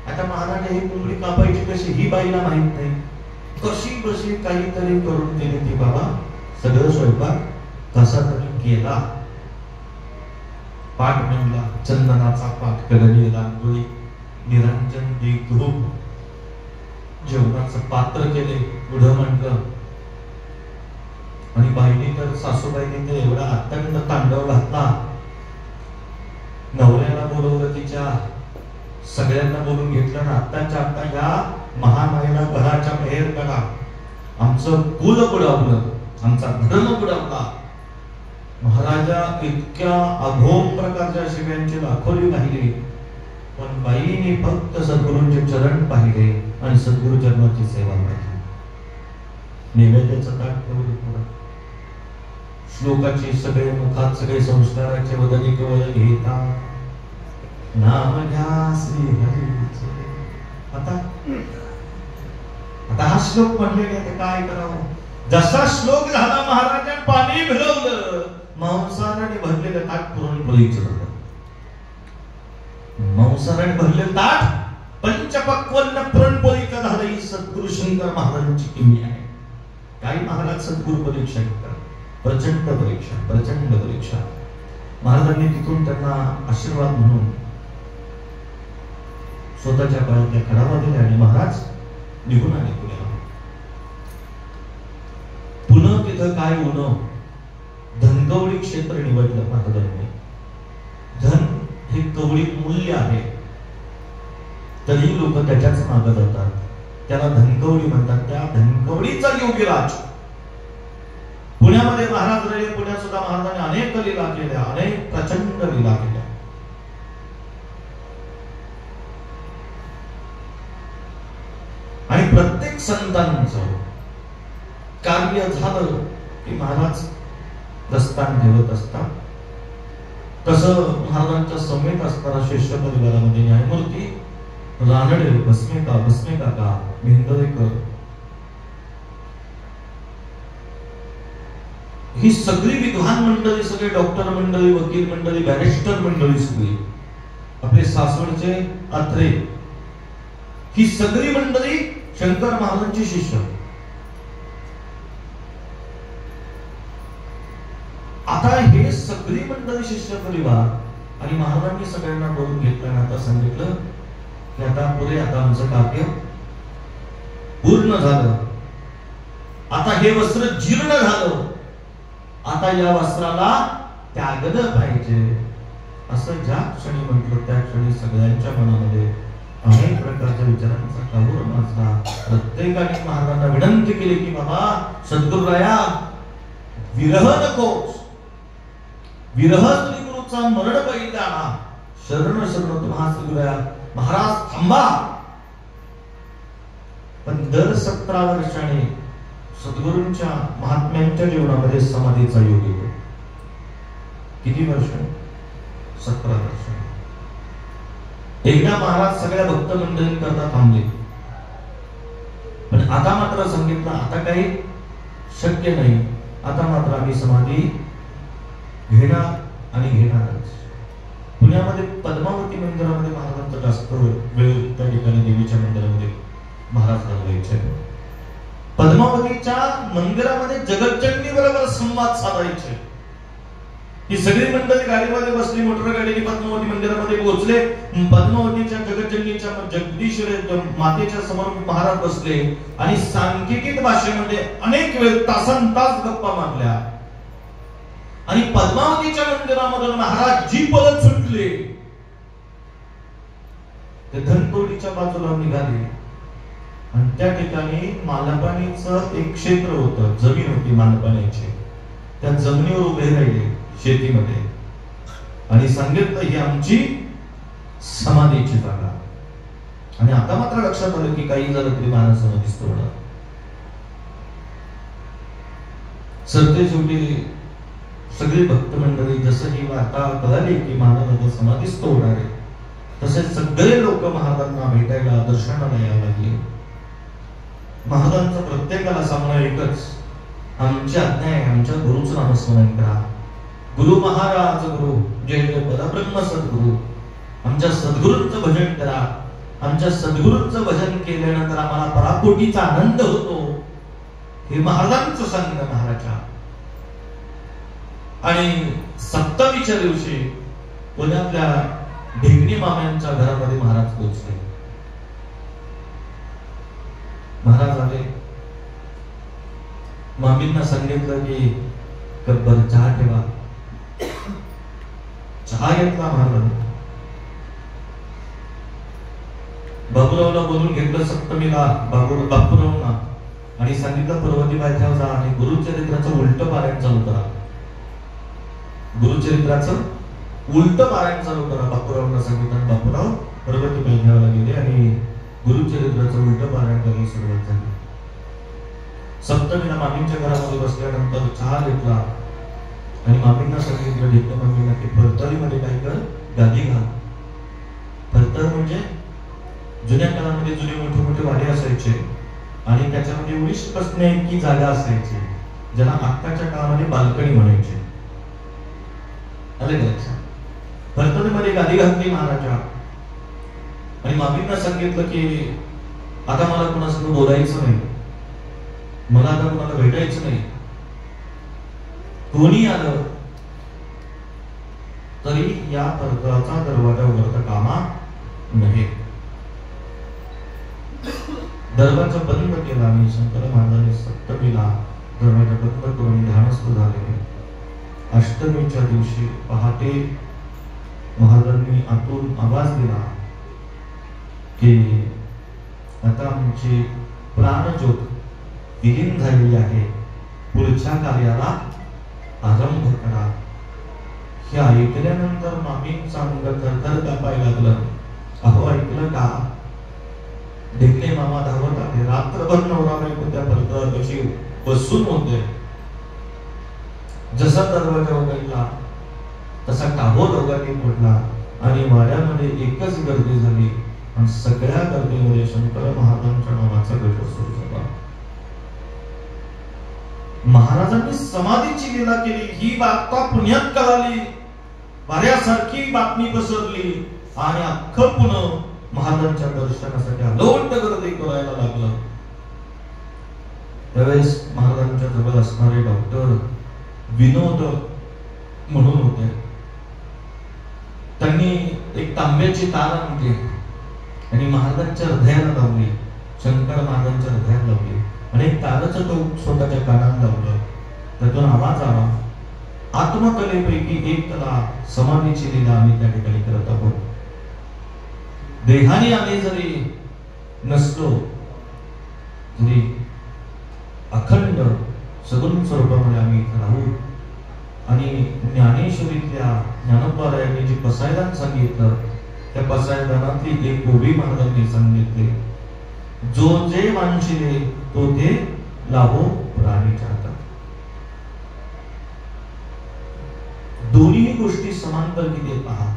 आता महाराज ही कोंबडी कापायची कशी ही बाईला माहित नाही. कशी बशी काहीतरी करून तिने ती बाबा सगळं स्वयंपाक कसा तरी केला. पाठ म्हणला, चंदनाचा पाठ करणी, रांगोळी, निरंजन दीप धूप, जेवणाचं पात्र केले, पुढं म्हटलं. आणि बाईने तर, सासूबाईने तर एवढा अत्यंत तांडव घातला. नवऱ्याला बोलवलं, तिच्या सगळ्यांना बोलून घेतलं ना, आत्ताच्या आत्ता या महामाईला घराच्या बाहेर करा, आमचं कुल बुडावलं, आमचा धर्म बुडावला. महाराजा इतक्या अघोम प्रकारच्या शिव्यांची दाखवली पाहिली, पण बाईने फक्त सद्गुरूंचे चरण पाहिले आणि सद्गुरु चरणाची सेवा केली. नैवेद्याचं ताट ठेवलं पुढं, श्लोकाची सगळे मुखात सगळे संस्काराचे वदनी केवळ घेता नाम घ्या श्री हरीचे. आता हा श्लोक म्हणले की काय करावं. जसा श्लोक झाला, महाराजांनी पाणी भिरवलं, मांसाहाराने भरलेलं ताट पुरणपोळीचं झालं. मांसाहाराने भरलेलं ताट पंचपक्वान्न पुरणपोळीचं झालं. ही सद्गुरु शंकर महाराजांची किमया आहे. काही महाराज सद्गुरु परीक्षा घेतात, प्रचंड परीक्षा, प्रचंड परीक्षा. महाराजांनी तिथून त्यांना आशीर्वाद म्हणून स्वतःच्या पायातल्या खडावा दिल्या आणि महाराज निघून आले पुण्याला. पुन्हा तिथं काय होणं, धनकवडी क्षेत्र निवडलं महाराजांनी. धन हे कवडीत मूल्य आहे, तरी लोक त्याच्याच मागे जातात. त्याला धनकवडी म्हणतात. त्या धनकवडीचा योगीराज पुण्यामध्ये महाराज राहिले. पुण्यात सुद्धा महाराजांनी अनेक लीला केल्या, अनेक प्रचंड लीला केल्या. आणि प्रत्येक संतांचं कार्य झालं की महाराज दस्तान ठेवत असतात. तसं महाराजांच्या समेत असताना शिष्य परिवारामध्ये न्यायमूर्ती रानडे, भस्मेकाका, मेहंदरेकर ही सगळी विद्वान मंडळी, सगळे डॉक्टर मंडळी, वकील मंडळी, बॅरिस्टर मंडळी, सगळी आपले सासवडचे अत्रे, ही सगळी मंडळी शंकर महाराजांची शिष्य. आता हे सगळी मंडळी शिष्य परिवार आणि महाराजांनी सगळ्यांना बोलून घेतलं. आता सांगितलं की आता पुढे, आता आमचं कार्य पूर्ण झालं. आता हे वस्त्र जीर्ण झालं, आता या वस्त्राला त्यागलं पाहिजे. असं ज्या क्षणी म्हटलं, त्या क्षणी सगळ्यांच्या मनामध्ये अनेक प्रकारच्या विचारांचा काहूर माजला. प्रत्येकाने महाराजांना विनंती केली की बाबा सद्गुरुराया, विरह नकोस, विरह श्रीगुरूचा मरण बघितला, शरण शरण तुम्हा श्रीगुरुराया. महाराज थांबा. पण दर 17 वर्षाने सद्गुरूंच्या महात्म्यांच्या जीवनामध्ये समाधीचा योग येतो. किती वर्ष? 17 वर्ष. एकदा महाराज सगळ्या भक्त मंडळींकरता थांबले, पण आता मात्र सांगितलं आता काही शक्य नाही. आता मात्र आम्ही समाधी घेणार आणि घेणारच. पुण्यामध्ये पद्मावती मंदिरामध्ये महाराजांचा जास्त वेळ त्या ठिकाणी देवीच्या मंदिरामध्ये महाराज घालवायचे. पद्मावतीच्या मंदिरामध्ये जगज्जननी बरोबर संवाद साधायचे. ही सगळी मंडळी गाडीमध्ये बसली, मोटर गाडीने पद्मावती मंदिरामध्ये पोहोचले. पद्मावतीच्या जगज्जननीच्या जगदीश्वर मातेच्या समोर महाराज बसले आणि सांकेतिक भाषेमध्ये अनेक वेळ तासनतास गप्पा मारल्या. आणि पद्मावतीच्या मंदिरामधून महाराज जी पळत सुटले, ते धनकवडीच्या बाजूला निघाले. आणि त्या ठिकाणी मालपाणीचं एक क्षेत्र होतं, जमीन होती मालपाणीची. त्या जमिनीवर उभे राहिले शेतीमध्ये आणि सांगितलं ही आमची समाधीची जागा. आणि आता मात्र लक्षात आलं की काही झालं तरी महाराज समाधीच तोडणार. सरते शेवटी सगळी भक्त मंडळी जसं ही वार्ता कळाली की महाराज समाधीच तोडणार आहे, तसे सगळे लोक महाराजांना भेटायला, दर्शनाला यायला लागले. महाराजांचं प्रत्येकाला सांगणं एकच, आमची आज्ञा आहे, आमच्या गुरुचं नामस्मरण करा. गुरु महाराज गुरु, जय जय परब्रह्म सद्गुरु. आमच्या सद्गुरूंचं भजन करा. आमच्या सद्गुरूंचं भजन केल्यानंतर आम्हाला पराकोटीचा आनंद होतो. हे महाराजांचं सांगणं महाराजा. आणि सप्तमीच्या दिवशी पुण्यातल्या ढेकणी माम्यांच्या घरामध्ये महाराज पोहोचले. महाराज आले, मामींना सांगितलं की कब्बर चहा ठेवा. चहा घेतला महाराज. बापूरावला बोलून घेतलं सप्तमीला बापूरावना आणि सांगितलं पर्वती पायथ्यावर जा आणि गुरुचरित्राचं उलट पारायण चालू करा. गुरुचरित्राचं उलट पारायण चालू करा बापूरावना सांगितलं. बापूराव पर्वती पायथ्यावर गेले आणि गुरुचरित्राचं उलट पारायण करायला सुरुवात झाली. सप्तमीला मामींच्या घरामध्ये बसल्यानंतर चहा घेतला आणि मामींना सांगितलं, ढेकणे मामींना की फरतरीमध्ये काय कर, गादी घाल. फरतर म्हणजे जुन्या काळामध्ये जुने मोठे मोठे वाडे असायचे आणि त्याच्यामध्ये उडीश बसण्या इतकी जागा असायची, ज्याला आत्ताच्या काळामध्ये बाल्कनी म्हणायचे. फरतरीमध्ये गादी घातली महाराजा आणि मामींना सांगितलं की आता मला कोणासंग बोलायचं नाही, मला आता कोणाला भेटायचं नाही. कोणी आलं तरी या फरकाचा दरवाजा उघडता कामा नये. दरवाजा बंद केला आणि शंकर महाराजांनी सप्तमीला दरवाजा बंद करून ध्यानस्थ झाले. अष्टमीच्या दिवशी पहाटे महाराजांनी आतून आवाज दिला की आता आमची प्राणज्योत विलीन झालेली आहे, पुढच्या कार्याला आरंभ करा. हे ऐकल्यानंतर मामींचा अंग थरथर कापायला लागलं. अहो ऐकलं का? ढेकणे मामा धावत आले. रात्रभर नवरा बायको त्या फरकाशी बसून होते. जसा दरवाजा उघडला तसा काहो दोघांनी पडला आणि वाड्यामध्ये एकच गर्दी झाली आणि सगळ्या गर्दीमध्ये शंकर महाराजांच्या नावाचा गजर सुरू झाला. महाराजांनी समाधीची लीला केली. ही बातमी पुण्यात कळाली, वाऱ्यासारखी बातमी पसरली आणि अख्खं पुणे महाराजांच्या दर्शनासाठी अलोट गर्दी करायला लागलं. त्यावेळेस महाराजांच्या जवळ असणारे डॉक्टर विनोद म्हणून होते. त्यांनी एक तांब्याची तार आणली आणि महाराजांच्या हृदयाला लावली, शंकर महाराजांच्या हृदयाला लावली आणि एक ताराचं टोक स्वतःच्या कानात लावलं. त्यातून आवाज आला, आत्मकलेपैकी एक कला समाधीची लीला आम्ही त्या ठिकाणी करत आहोत. देहाने आम्ही जरी नसलो तरी अखंड सगुण स्वरूपामध्ये आम्ही इथे राहू. आणि ज्ञानेश्वरीतल्या ज्ञानोबारायांनी जे पसायदान सांगितलं, त्या पसायदानातली एक गोबी महाराजांनी सांगितले, जो जे वांछिले तो ते लाभो प्राणीच्या हातात. दोन्ही गोष्टी समांतर किती पहा.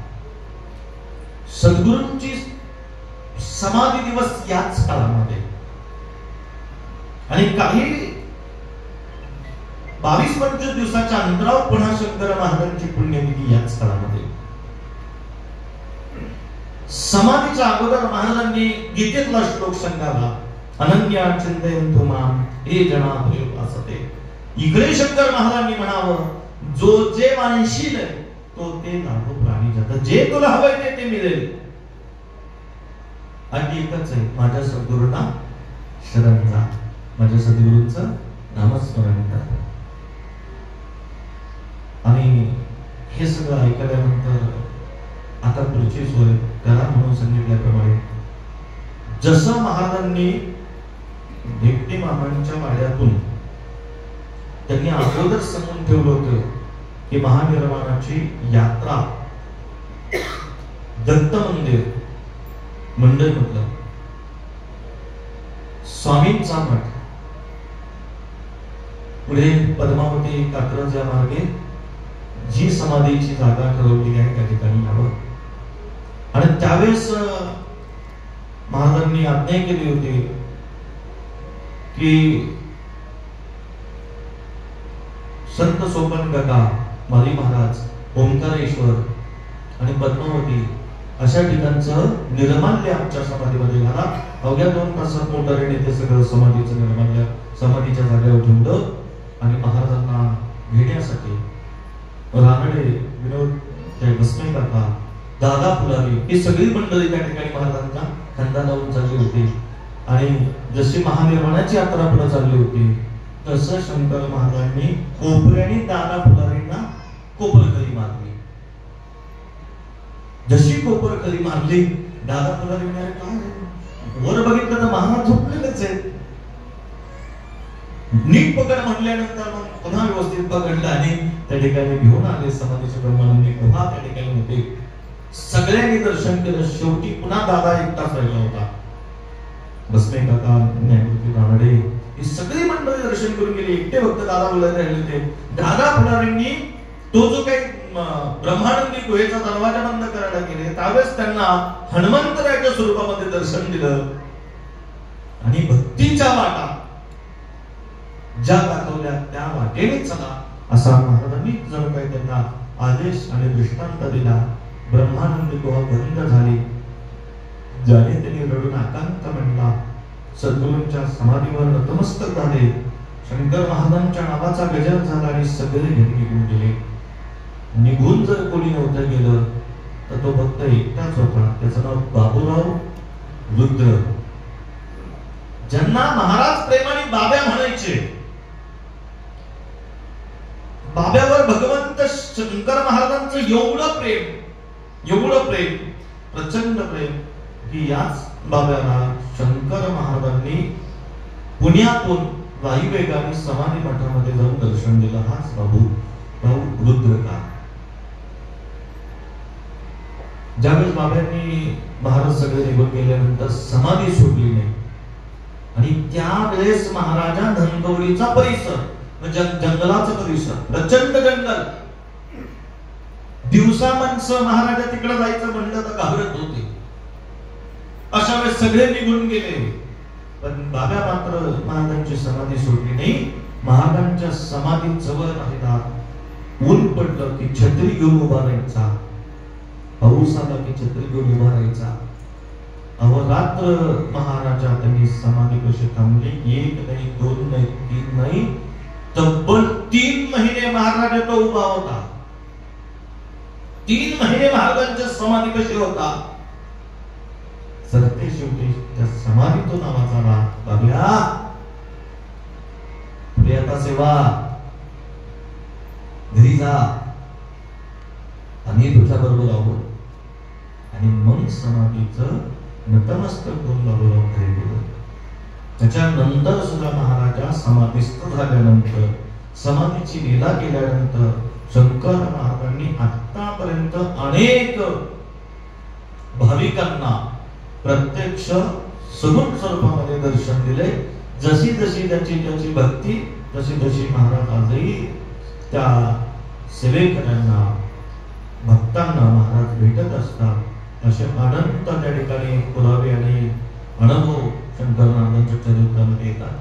सद्गुरूंची समाधी दिवस याच काळामध्ये आणि काही 22-25 दिवसाच्या अंतरावर पुन्हा शंकर महाराजांची पुण्यतिथी याच काळामध्ये. समाधीच्या अगोदर महाराजांनी गीतेतला श्लोक सांगितला, अनन्या चिंतयन्तु मां ये जना पर्युपासते. इकडे शंकर महाराजांनी म्हणावं, जो जे वांशील तो ते लाभो प्राणी जात. जे तुला हवंय ते मिळेल. आणि एकच आहे, माझ्या सद्गुरूंना शरण जा, माझ्या सद्गुरूंचं नामस्मरण करा. आणि हे सगळं ऐकल्यानंतर आता पुढची सोय करा म्हणून सांगितल्याप्रमाणे जसं महाराजांनी ढेकणे मामांच्या वाड्यातून त्यांनी अगोदर सांगून ठेवलं होतं की महानिर्वाणाची यात्रा दत्त मंदिर म्हटलं, स्वामींचा मठ, पुढे पद्मावती कात्रज या मार्गे जी समाधीची जागा ठरवली आहे त्या ठिकाणी यावं. आणि त्यावेळेस महाराजांनी आज्ञा केली होती की संत सोपन काका, माली महाराज, ओंकारेश्वर आणि पद्मावती अशा ठिकाणचं निर्माल्य आमच्या समाधीमध्ये घाला. अवघ्या 2 तासात मोटारीने ते सगळं समाधीचं निर्माल्य समाधीच्या जागेवर ठेवलं आणि महाराजांना घेण्यासाठी रानडे विनोद ते बसवे काका, दादा फुलारी ही सगळी मंडळी त्या ठिकाणी महाराजांच्या खानदानावरून चालली होती. आणि जशी महानिर्वाणाची यात्रा पुढे चालली होती तसं शंकर महाराजांनी कोपऱ्याने दादा फुलारींना कोपरखरी मारली. जशी कोपरखरी मारली, दादा फुलारी म्हणाले काय वर बघितलं तर महाराज झोपलेलेच आहेत. नीट पकड म्हटल्यानंतर मग पुन्हा व्यवस्थित पकडलं आणि त्या ठिकाणी घेऊन आले. समाधीचे ब्रह्मानंदी गुहा त्या ठिकाणी होते. सगळ्यांनी दर्शन केलं. शेवटी पुन्हा दादा एकटाच राहिला होता. बसवे काका, न्यायमूर्ती रानडे ही सगळी मंडळी दर्शन करून गेली. एकटे फक्त दादा फुलारी राहिले होते. दादा फुलारींनी तो जो काही ब्रह्मानंदी गुहेचा दरवाजा बंद करायला गेले त्यावेळेस त्यांना हनुमंतरायाच्या स्वरूपामध्ये दर्शन दिलं. आणि भक्तीच्या वाटा ज्या दाखवल्या त्या वाटेने चला असा महाराजांनी जणू काही त्यांना आदेश आणि दृष्टांत दिला. ब्रह्मानंदी गुहा बंद झाली. ज्याने त्यांनी रडून आकांत म्हणला, सद्गुरूंच्या समाधीवर नतमस्तक झाले. शंकर महाराजांच्या नावाचा गजर झाला आणि सगळे घरी निघून गेले. निघून जर कोणी नव्हतं गेलं तर तो फक्त एकटाच होता. त्याचं नाव बाबूराव रुद्र, ज्यांना महाराज प्रेमाने बाब्या म्हणायचे. बाब्यावर भगवंत शंकर महाराजांचं एवढं प्रेम, प्रचंड प्रेम की याच बाब्याला शंकर महाराजांनी पुण्यातून वायुवेगाने समाधी मठामध्ये जाऊन दर्शन दिलं. हाच भाऊ रुद्र का. ज्यावेळेस बाब्यांनी महाराज सगळे निघून गेल्यानंतर समाधी सोडली नाही आणि त्यावेळेस महाराजा धनकवडीचा परिसर, जंगलाचा परिसर, प्रचंड जंगल, दिवसा माणसं महाराजा तिकडे जायचं म्हणलं तर घाबरत होते. अशा वेळेस सगळे निघून गेले. पण बाब्या मात्र महाराजांची समाधी सोडली नाही. महाराजांच्या समाधी जवळ राहिला. ऊन पडलं की छत्री घेऊन उभा राहायचा. पाऊस आला की छत्री घेऊन उभा राहायचा. अहोरात्र महाराजा त्यांनी समाधी कशी थांबली. 1 नाही, 2 नाही, 3 नाही, तब्बल 3 महिने महाराजा तो उभा होता. 3 महिने महाराजांच्या समाधी कशी होता. सरते शेवटी त्या समाधीतून आवाज आला, बाबल्या पुढे आता सेवा, घरी जा, आम्ही तुझ्या बरोबर आहोत. आणि मग समाधीचं नतमस्तक होऊन बाबूराव घरी गेलो. त्याच्यानंतर सुद्धा महाराजा समाधीस्थ झाल्यानंतर, समाधीची लीला केल्यानंतर शंकर महाराजांनी आतापर्यंत अनेक भाविकांना प्रत्यक्ष सगुण स्वरूपामध्ये दर्शन दिले. जशी जशी त्याची भक्ती, तशी तशी महाराज आजही त्या सेवेकऱ्यांना, भक्तांना महाराज भेटत असतात. असे अनंत त्या ठिकाणी पुरावे आणि अनुभव शंकर महाराजांच्या चरित्रामध्ये येतात.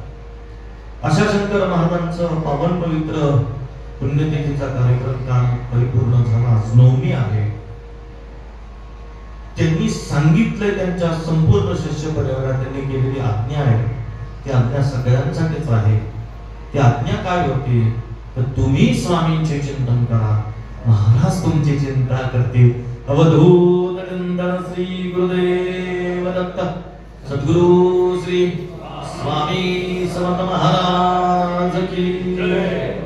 अशा शंकर महाराजांचं पावन पवित्र पुण्यतिथीचा कार्यक्रम काल परिपूर्ण झाला. आज नवमी आहे. त्यांनी सांगितलंय, त्यांच्या संपूर्ण शिष्य परिवारात त्यांनी केलेली आज्ञा आहे. ती आज्ञा सगळ्यांसाठीच आहे. ती आज्ञा काय होती तर तुम्ही स्वामींचे चिंतन करा, महाराज तुमची चिंता करतील. अवधूत नंदन श्री गुरुदेव दत्त सद्गुरु श्री स्वामी समर्थ महाराज की जय.